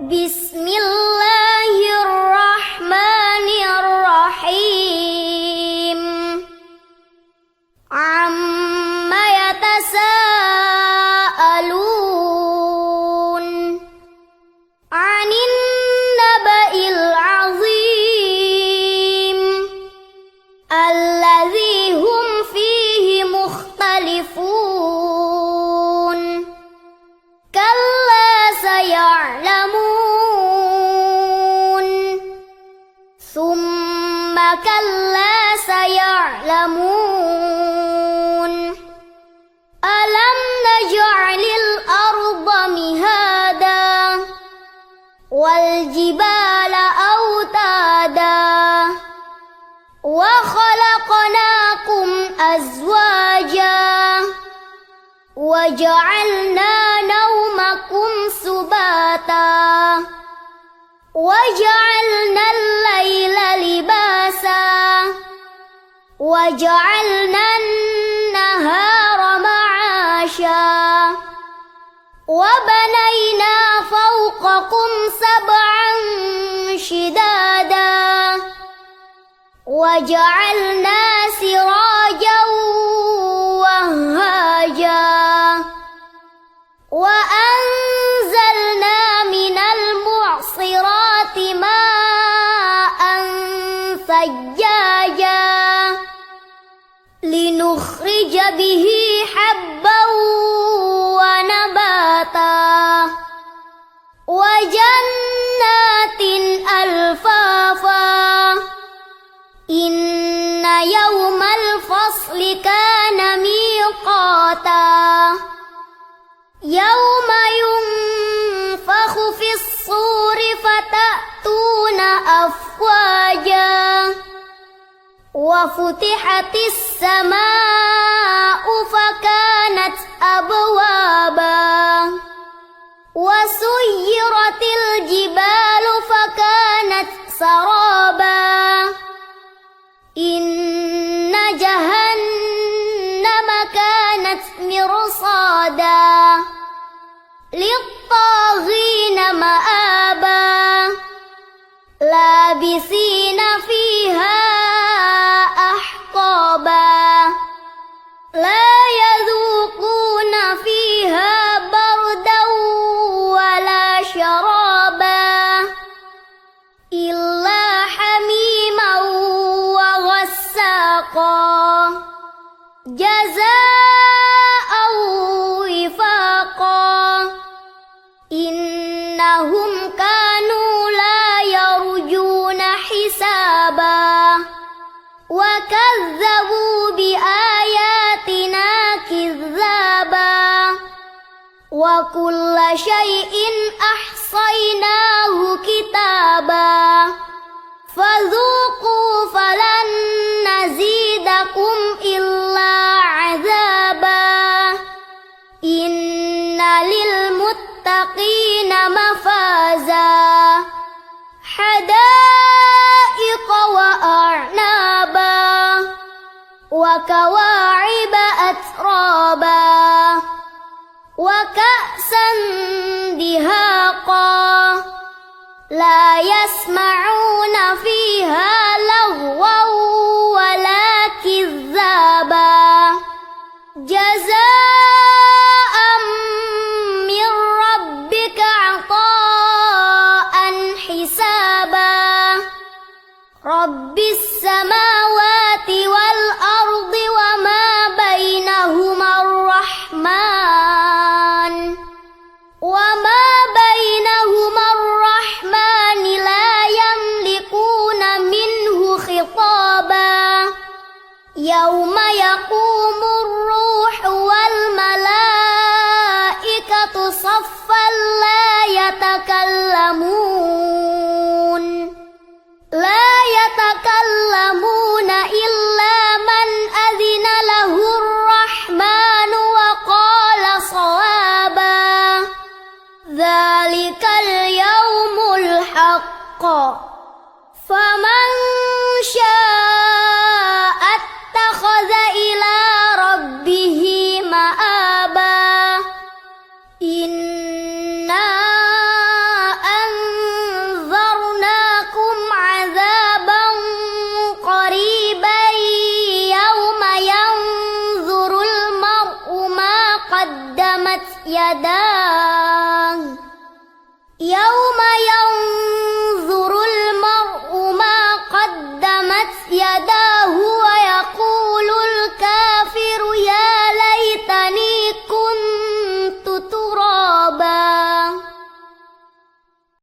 بسم الله الرحمن الرحيم عم يتساءلون عن النبأ العظيم الذي هم فيه مختلفون كلا سيعلمون ثم كلا سيعلمون ألم نجعل الأرض مهادا والجبال أوتادا وخلقناكم أزواجا وجعلنا نومكم سباتا وجعلنا الليل لباسا وجعلنا النهار معاشا وبنينا فوقكم سبعا شدادا وجعلنا سراجا وهاجا وأنزلنا من المعصرات ماء ثجاجا لنخرج به حبا ونباتا وجنات ألفافا إن يوم الفصل كان ميقاتا يوم ينفخ في الصور فتأتون أفواجا وفتحت السماء فكانت أبوابا وسيرت الجبال فكانت سرابا إن جهنم كانت مرصادا للطاغين مآبا لابثين فيها أحقابا لا يذوقون فيها بردا ولا شرابا إلا حميما وغساقا جزاء وفاقا إنهم كانوا لا يرجون حسابا وكذبوا بآياتنا كذابا وكل شيء أحصيناه كتابا فذوقوا فلن نزيدكم إلا عذابا إن للمتقين مفازا حدائق وأعنابا وكواعب أترابا وكأسا دهاقا لا يسمعون فيها لغوا ولا كذابا جزاء من ربك عطاء حسابا رب السماوات والأرض وما بينهما الرحمن لا يملكون منه خطابا يوم يقوم الروح والملائكة صفا لا يتكلمون يوم